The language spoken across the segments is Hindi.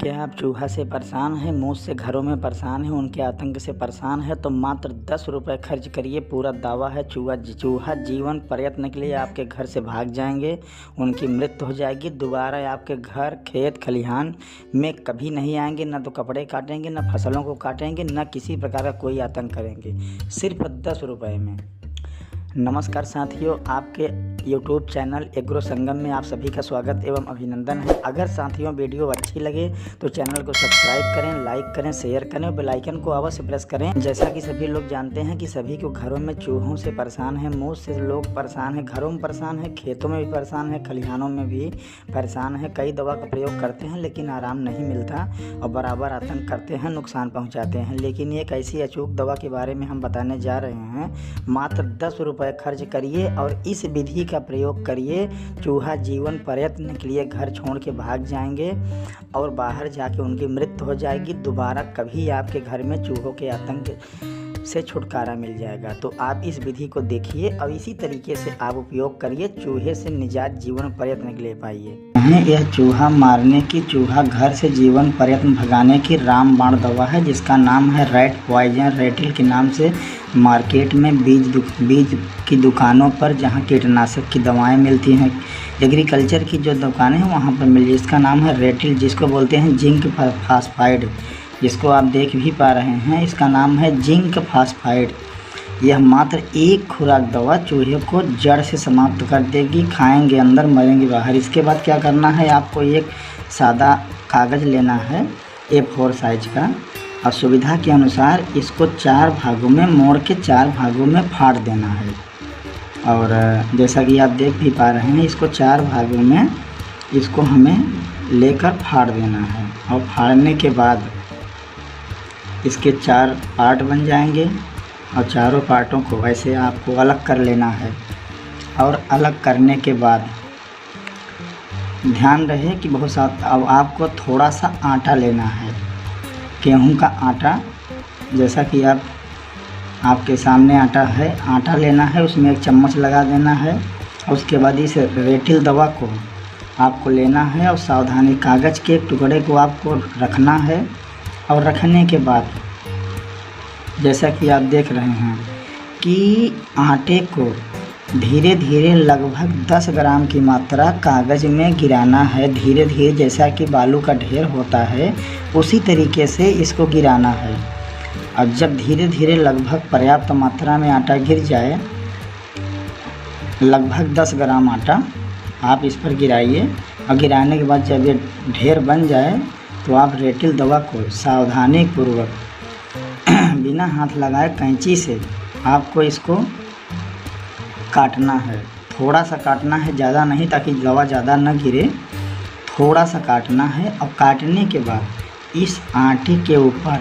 क्या आप चूहा से परेशान हैं, मूस से घरों में परेशान हैं, उनके आतंक से परेशान हैं तो मात्र 10 रुपये खर्च करिए। पूरा दावा है चूहा जीवन पर्यंत के लिए आपके घर से भाग जाएंगे, उनकी मृत्यु हो जाएगी। दोबारा आपके घर खेत खलिहान में कभी नहीं आएंगे। न तो कपड़े काटेंगे, न फसलों को काटेंगे, न किसी प्रकार का कोई आतंक करेंगे, सिर्फ 10 रुपये में। नमस्कार साथियों, आपके YouTube चैनल एग्रो संगम में आप सभी का स्वागत एवं अभिनंदन है। अगर साथियों वीडियो अच्छी लगे तो चैनल को सब्सक्राइब करें, लाइक करें, शेयर करें, बेल आइकन को अवश्य प्रेस करें। जैसा कि सभी लोग जानते हैं कि सभी को घरों में चूहों से परेशान है, मूस से लोग परेशान हैं, घरों में परेशान है, खेतों में भी परेशान है, खलिहानों में भी परेशान है। कई दवा का प्रयोग करते हैं लेकिन आराम नहीं मिलता और बराबर आतंक करते हैं, नुकसान पहुँचाते हैं। लेकिन एक ऐसी अचूक दवा के बारे में हम बताने जा रहे हैं। मात्र 10 रुपये खर्च करिए और इस विधि का प्रयोग करिए। चूहा जीवन पर्यंत के लिए घर छोड़ के भाग जाएंगे और बाहर जाके उनकी मृत्यु हो जाएगी। दोबारा कभी आपके घर में चूहों के आतंक से छुटकारा मिल जाएगा। तो आप इस विधि को देखिए और इसी तरीके से आप उपयोग करिए, चूहे से निजात जीवन पर्यंत के लिए पाइए। यह चूहा मारने की, चूहा घर से जीवन पर्यंत भगाने की रामबाण दवा है, जिसका नाम है रैट पॉइजन। रेटिल के नाम से मार्केट में बीज की दुकानों पर, जहां कीटनाशक की दवाएं मिलती हैं, एग्रीकल्चर की जो दुकानें हैं वहां पर मिली। इसका नाम है रेटिल, जिसको बोलते हैं जिंक फास्फाइड, जिसको आप देख भी पा रहे हैं। इसका नाम है जिंक फास्फाइड। यह मात्र एक खुराक दवा चूहे को जड़ से समाप्त कर देगी। खाएंगे अंदर, मरेंगे बाहर। इसके बाद क्या करना है, आपको एक सादा कागज़ लेना है A4 साइज का और सुविधा के अनुसार इसको 4 भागों में मोड़ के 4 भागों में फाड़ देना है। और जैसा कि आप देख भी पा रहे हैं, इसको 4 भागों में इसको हमें लेकर फाड़ देना है। और फाड़ने के बाद इसके 4 पार्ट बन जाएंगे और चारों पार्टों को ऐसे आपको अलग कर लेना है। और अलग करने के बाद ध्यान रहे कि अब आपको थोड़ा सा आटा लेना है, गेहूं का आटा। जैसा कि आपके सामने आटा है, आटा लेना है, उसमें 1 चम्मच लगा देना है। और उसके बाद इस रेटिल दवा को आपको लेना है और सावधानी कागज़ के एक टुकड़े को आपको रखना है। और रखने के बाद जैसा कि आप देख रहे हैं कि आटे को धीरे धीरे लगभग 10 ग्राम की मात्रा कागज़ में गिराना है। धीरे धीरे, जैसा कि बालू का ढेर होता है उसी तरीके से इसको गिराना है। और जब धीरे धीरे लगभग पर्याप्त मात्रा में आटा गिर जाए, लगभग 10 ग्राम आटा आप इस पर गिराइए। और गिराने के बाद जब ये ढेर बन जाए तो आप रेटिल दवा को सावधानी पूर्वक बिना हाथ लगाए कैंची से आपको इसको काटना है। थोड़ा सा काटना है, ज़्यादा नहीं, ताकि दवा ज़्यादा न गिरे। थोड़ा सा काटना है और काटने के बाद इस आटे के ऊपर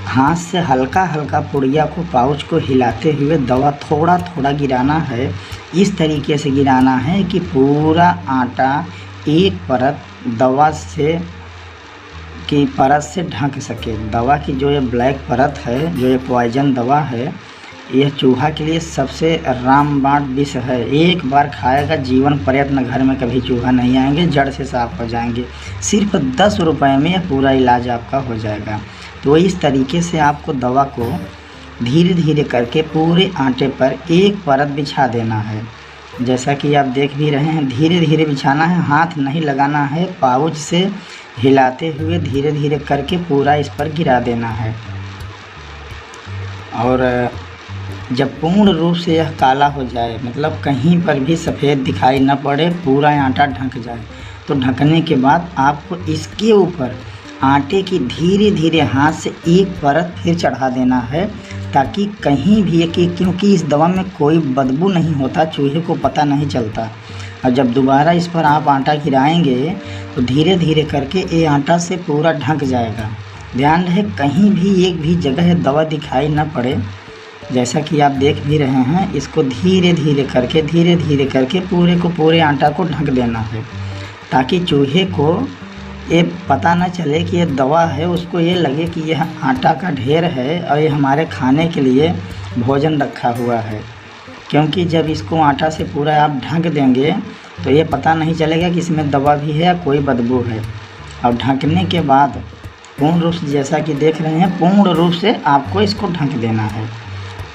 हाथ से हल्का हल्का पुड़िया को, पाउच को हिलाते हुए दवा थोड़ा थोड़ा गिराना है। इस तरीके से गिराना है कि पूरा आटा एक परत दवा की परत से ढक सके। दवा की जो ये ब्लैक परत है, जो ये पॉइजन दवा है, यह चूहा के लिए सबसे रामबाण विष है। एक बार खाएगा जीवन पर्यंत घर में कभी चूहा नहीं आएंगे, जड़ से साफ हो जाएंगे। सिर्फ 10 रुपये में यह पूरा इलाज आपका हो जाएगा। तो इस तरीके से आपको दवा को धीरे धीरे करके पूरे आटे पर एक परत बिछा देना है। जैसा कि आप देख भी रहे हैं, धीरे धीरे बिछाना है, हाथ नहीं लगाना है। पाउच से हिलाते हुए धीरे धीरे करके पूरा इस पर गिरा देना है। और जब पूर्ण रूप से यह काला हो जाए, मतलब कहीं पर भी सफ़ेद दिखाई न पड़े, पूरा आटा ढक जाए, तो ढकने के बाद आपको इसके ऊपर आटे की धीरे धीरे हाथ से एक परत फिर चढ़ा देना है, ताकि कहीं भी क्योंकि इस दवा में कोई बदबू नहीं होता, चूहे को पता नहीं चलता। और जब दोबारा इस पर आप आटा गिराएंगे तो धीरे धीरे करके ये आटा से पूरा ढक जाएगा। ध्यान रहे कहीं भी एक भी जगह दवा दिखाई न पड़े। जैसा कि आप देख भी रहे हैं, इसको धीरे धीरे करके पूरे को पूरे आटा को ढक देना है, ताकि चूहे को ये पता न चले कि ये दवा है। उसको ये लगे कि यह आटा का ढेर है और ये हमारे खाने के लिए भोजन रखा हुआ है। क्योंकि जब इसको आटा से पूरा आप ढक देंगे तो ये पता नहीं चलेगा कि इसमें दवा भी है या कोई बदबू है। और ढकने के बाद पूर्ण रूप से, जैसा कि देख रहे हैं, पूर्ण रूप से आपको इसको ढक देना है।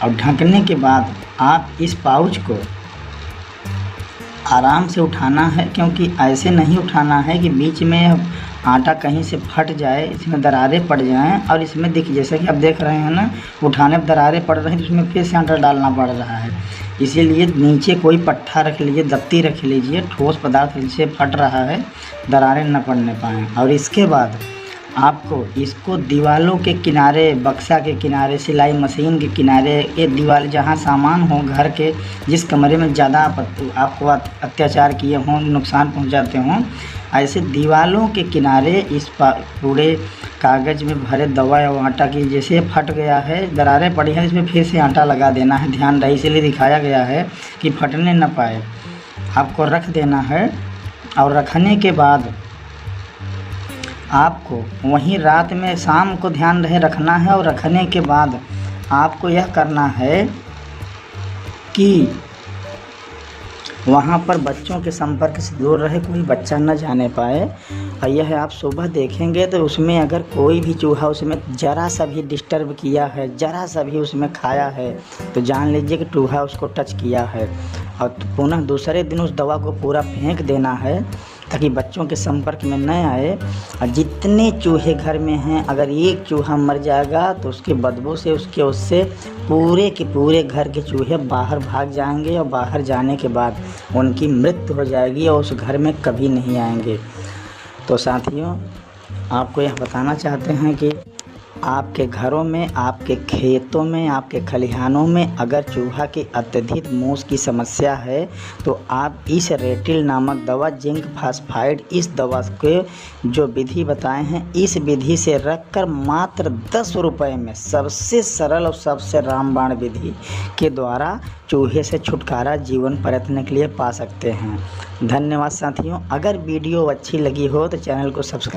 और ढकने के बाद आप इस पाउच को आराम से उठाना है, क्योंकि ऐसे नहीं उठाना है कि बीच में आटा कहीं से फट जाए, इसमें दरारें पड़ जाएं। और इसमें जैसे कि आप देख रहे हैं ना, उठाने पर दरारें पड़ रही हैं, तो इसमें फिर से आटा डालना पड़ रहा है। इसीलिए नीचे कोई पट्टा रख लीजिए, दफ्ती रख लीजिए, ठोस पदार्थ से फट रहा है, दरारें न पड़ने पाएँ। और इसके बाद आपको इसको दीवारों के किनारे, बक्सा के किनारे, सिलाई मशीन के किनारे, ये दीवार जहाँ सामान हो घर के, जिस कमरे में ज़्यादा आपको अत्याचार किए हों, नुकसान पहुंचाते हों, ऐसे दीवारों के किनारे इस पूरे कागज़ में भरे दवा या आटा की, जैसे फट गया है, दरारें पड़ी हैं, इसमें फिर से आटा लगा देना है। ध्यान रहे, इसीलिए दिखाया गया है कि फटने न पाए। आपको रख देना है। और रखने के बाद आपको वहीं रात में, शाम को ध्यान रहे रखना है। और रखने के बाद आपको यह करना है कि वहाँ पर बच्चों के संपर्क से दूर रहे, कोई बच्चा न जाने पाए। और यह आप सुबह देखेंगे तो उसमें अगर कोई भी चूहा उसमें ज़रा सा भी डिस्टर्ब किया है, ज़रा सा भी उसमें खाया है, तो जान लीजिए कि चूहा उसको टच किया है। और पुनः दूसरे दिन उस दवा को पूरा फेंक देना है, ताकि बच्चों के संपर्क में न आए। और जितने चूहे घर में हैं, अगर एक चूहा मर जाएगा तो उसकी बदबू से, उससे पूरे के पूरे घर के चूहे बाहर भाग जाएंगे। और बाहर जाने के बाद उनकी मृत्यु हो जाएगी और उस घर में कभी नहीं आएंगे। तो साथियों, आपको यह बताना चाहते हैं कि आपके घरों में, आपके खेतों में, आपके खलिहानों में अगर चूहा की अत्यधिक मूस की समस्या है, तो आप इस रेटिल नामक दवा, जिंक फास्फाइड, इस दवा के जो विधि बताए हैं, इस विधि से रखकर मात्र 10 रुपये में सबसे सरल और सबसे रामबाण विधि के द्वारा चूहे से छुटकारा जीवन पर्यटन के लिए पा सकते हैं। धन्यवाद साथियों। अगर वीडियो अच्छी लगी हो तो चैनल को सब्सक्राइब